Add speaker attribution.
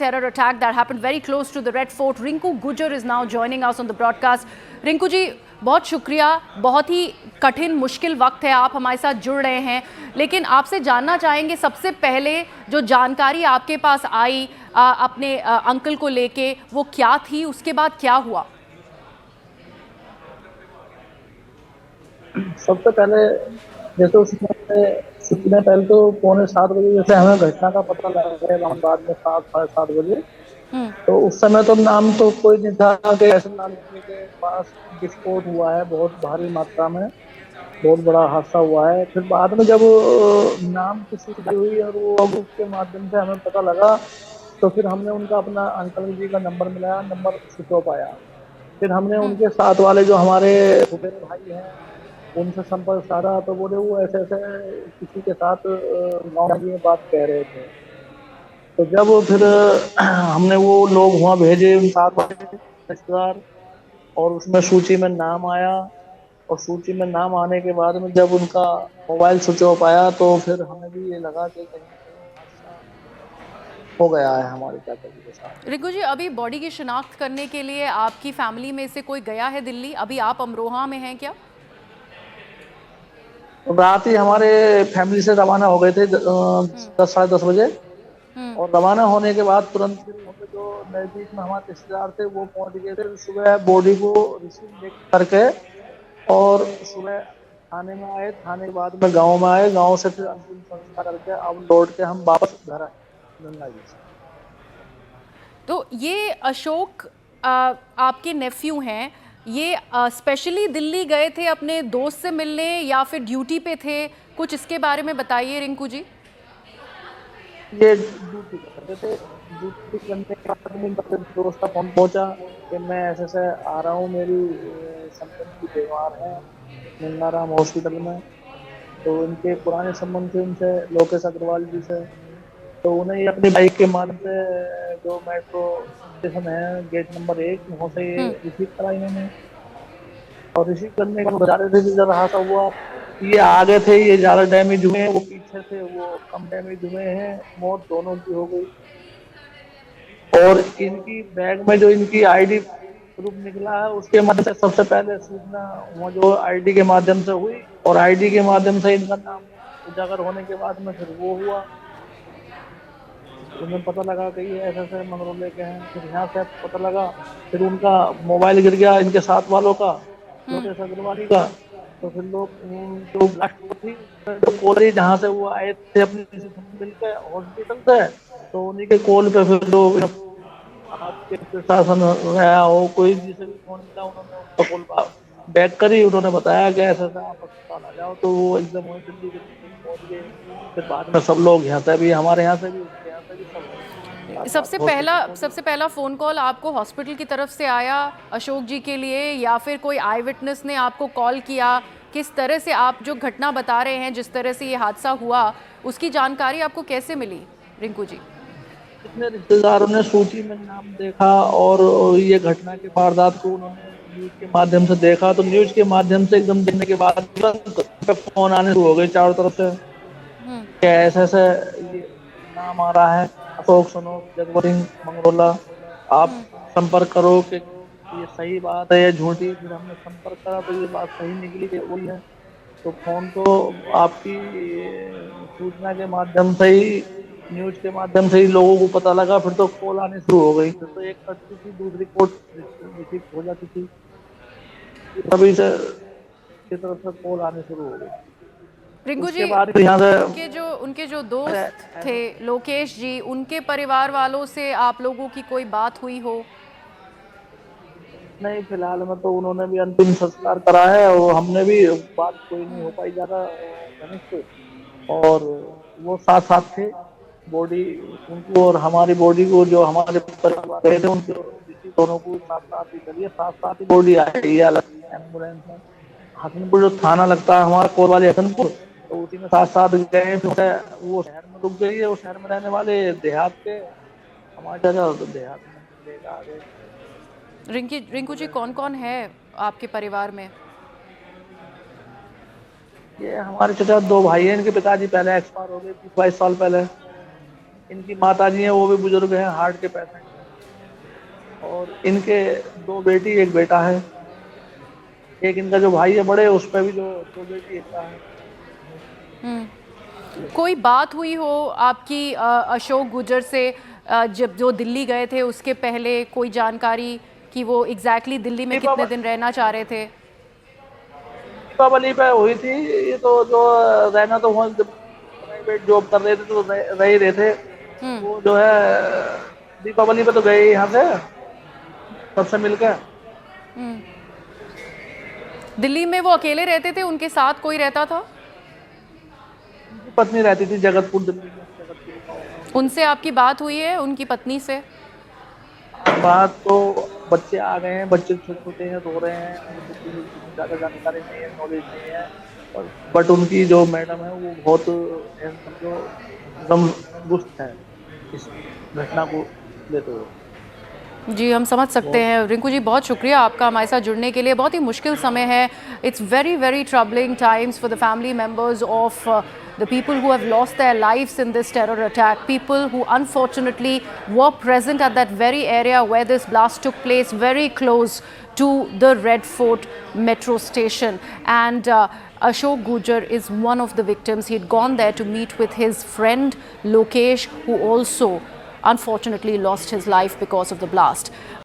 Speaker 1: terror attack that happened very close to the Red Fort. Rinku Gujjar is now joining us on the broadcast. Rinku ji, बहुत शुक्रिया। बहुत ही कठिन मुश्किल वक्त है, आप हमारे साथ जुड़ रहे हैं, लेकिन आपसे जानना चाहेंगे सबसे पहले जो जानकारी आपके पास आई अपने अंकल को लेके, वो क्या थी, उसके बाद क्या हुआ?
Speaker 2: सबसे पहले जैसे उसमें सूचना पहले तो 6:45 जैसे हमें घटना का पता लगा है, हम बाद में 7 साढ़े 7 बजे। तो उस समय तो नाम तो कोई नहीं था कि ऐसे नाम के पास विस्फोट हुआ है बहुत भारी मात्रा में, बहुत बड़ा हादसा हुआ है। फिर बाद में जब नाम की सूची हुई और वो अब उसके माध्यम से हमें पता लगा, तो फिर हमने उनका अपना अंकल जी का नंबर मिलाया, नंबर स्विच ऑफ आया। फिर हमने उनके साथ वाले जो हमारे फुफेरे भाई हैं उनसे संपर्क साधा, तो बोले वो ऐसे ऐसे किसी के साथ गाँव में ये बात कह रहे थे। तो जब फिर हमने वो लोग वहाँ भेजे उन साथ वाले रिश्तेदार, और उसमें सूची में नाम आया। और सूची में नाम आने के बाद में जब उनका मोबाइल स्विच ऑफ आया, तो फिर हमें भी ये लगा कि कहीं ना कहीं हादसा हो गया है हमारे चाचा जी के साथ।
Speaker 1: रिंकू जी, अभी बॉडी की शिनाख्त करने के लिए आपकी फैमिली में से कोई गया है दिल्ली? अभी आप अमरोहा में हैं क्या?
Speaker 2: तो रात ही हमारे फैमिली से रवाना हो गए थे 10 साढ़े 10 बजे। और रवाना होने के बाद तुरंत फिर वहाँ पे जो नजदीक में हमारे रिश्तेदार थे वो पहुंच गए थे। सुबह बॉडी को रिसीव करके और सुबह थाने में आए, थाने के बाद में गांव में आए, गांव से फिर अंतिम संस्कार करके अब लौट के हम वापस घर आए गंगा जी से।
Speaker 1: तो ये अशोक आपके नेफ्यू हैं, ये स्पेशली दिल्ली गए थे अपने दोस्त से मिलने या फिर ड्यूटी पे थे? कुछ इसके बारे में बताइए रिंकू जी।
Speaker 2: ये ड्यूटी करते थे। ड्यूटी करने के बाद में मेरे दोस्त का फोन पहुंचा कि मैं ऐसे ऐसे आ रहा हूँ, मेरी संपत्ति की बीमार है गंगाराम हॉस्पिटल में। तो इनके पुराने संबंध थे उनसे, लोकेश अग्रवाल जी से। तो उन्हें अपनी बाइक के माध्यम से जो मेट्रो स्टेशन है गेट नंबर 1 वहाँ से ये रिसीव करा इन्होंने। और रिसीव करने का बता रहे थे कि जब हादसा हुआ, ये आगे थे, ये ज्यादा डैमेज हुए हैं, वो पीछे थे, वो कम डैमेज हुए हैं, मौत दोनों की हो गई। और इनकी बैग में जो इनकी आईडी प्रूफ निकला है उसके माध्यम से सबसे पहले सूचना वो जो आईडी के माध्यम से हुई, और आईडी के माध्यम से इनका नाम उजागर होने के बाद में फिर वो हुआ। उन्हें पता लगा कि ये ऐसे ऐसे मंगरौले के हैं। फिर यहाँ से पता लगा, फिर उनका मोबाइल गिर गया इनके साथ वालों का, लोकेश अग्रवाली का। तो फिर लोग जो ब्लास्ट थी जो कॉलेज जहाँ से वो आए थे अपने मिलकर हॉस्पिटल से, तो उन्हीं के कॉल पे फिर लोग आपके प्रशासन गया हो कोई जिसे भी फोन मिला, उन्होंने उनका कॉल बैक करी। उन्होंने बताया कि ऐसा ऐसा आप अस्पताल आ जाओ, तो वो एकदम वहीं दिल्ली के पहुंच गए। फिर बाद में सब लोग यहाँ से भी, हमारे यहाँ से भी, उनके यहाँ से भी, सब साथ साथ हॉस्पिटल पहुंच गए।
Speaker 1: सबसे पहला फ़ोन कॉल आपको हॉस्पिटल की तरफ से आया अशोक जी के लिए, या फिर कोई आई विटनेस ने आपको कॉल किया? किस तरह से आप जो घटना बता रहे हैं, जिस तरह से ये हादसा हुआ, उसकी जानकारी आपको कैसे मिली रिंकू जी?
Speaker 2: इतने रिश्तेदारों ने सूची में नाम देखा, और ये घटना के वारदात को उन्होंने न्यूज के माध्यम से देखा। तो न्यूज के माध्यम से एकदम देखने के बाद तुरंत फोन आने शुरू हो गए चारों तरफ से कि ऐसे ऐसे ये नाम आ रहा है, अशोक सनोख जगवंत सिंह मंगरोला, आप संपर्क करो कि ये सही बात है या झूठी। फिर हमने संपर्क करा तो ये बात सही निकली कि वही है। तो फोन तो आपकी सूचना के माध्यम से ही, न्यूज के माध्यम से ही लोगों को पता लगा। फिर तो कॉल आनी शुरू हो गई, फिर तो एक कटती थी दूसरी कॉल रिसीव हो जाती थी, तभी से की तरफ से कॉल आनी शुरू हो गई।
Speaker 1: रिंकू
Speaker 2: उसके
Speaker 1: जी,
Speaker 2: बाद यहाँ से
Speaker 1: उनके जो दोस्त थे लोकेश जी, उनके परिवार वालों से आप लोगों की कोई बात हुई हो?
Speaker 2: नहीं, फिलहाल में तो उन्होंने भी अंतिम संस्कार करा है, और हमने भी बात कोई नहीं हो पाई ज्यादा घनिष्ठ। और वो साथ साथ थे, बॉडी उनको और हमारी बॉडी को, जो हमारे परिवार गए थे उनके ऋषि दोनों को साथ साथ ही करिए, साथ साथ ही बॉडी आई है अलग एम्बुलेंस में। हसनपुर जो थाना लगता है हमारा कोतवाली हसनपुर, तो उसी में साथ साथ गए। फिर वो शहर में रुक गई है, वो शहर में रहने वाले देहात के, हमारे चाचा तो देहात में लेकर आ गए।
Speaker 1: रिंकू जी, कौन कौन है आपके परिवार में?
Speaker 2: ये हमारे चाचा 2 भाई हैं, इनके पिताजी पहले एक्सपायर हो गए 20-22 साल पहले। इनकी माता जी हैं, वो भी बुजुर्ग हैं, हार्ट के पेशेंट हैं। और इनके 2 बेटी 1 बेटा है। एक इनका जो भाई है बड़े, उस पर भी जो 2 बेटी 1 का है।
Speaker 1: कोई बात हुई हो आपकी अशोक गुजर से जब जो दिल्ली गए थे उसके पहले, कोई जानकारी कि वो एग्जैक्टली दिल्ली में कितने दिन रहना चाह रहे थे?
Speaker 2: दीपावली पे हुई थी। ये तो जो रहना तो वहाँ प्राइवेट जॉब कर रहे थे तो रह ही रहे थे। वो जो है दीपावली पे तो गए यहाँ से सबसे मिलकर।
Speaker 1: दिल्ली में वो अकेले रहते थे, उनके साथ कोई रहता था?
Speaker 2: उनकी पत्नी रहती थी जगतपुर, दिल्ली में जगतपुर गाँव में।
Speaker 1: उनसे आपकी बात हुई है, उनकी पत्नी से?
Speaker 2: बात तो, बच्चे आ गए हैं, बच्चे छोटे छोटे हैं, रो रहे हैं, उनको कुछ ज़्यादा जानकारी नहीं है, नॉलेज नहीं है। और बट उनकी जो मैडम है वो बहुत समझो गमगुस्त है इस घटना को लेते हुए।
Speaker 1: जी, हम समझ सकते
Speaker 2: बहुत
Speaker 1: हैं। रिंकू जी, बहुत शुक्रिया आपका हमारे साथ जुड़ने के लिए। बहुत ही मुश्किल समय है। It's very very troubling times for the family members of the people who have lost their lives in this terror attack, people who unfortunately were present at that very area where this blast took place, very close to the Red Fort metro station. And Ashok Gujar is one of the victims. He had gone there to meet with his friend Lokesh, who also unfortunately lost his life because of the blast.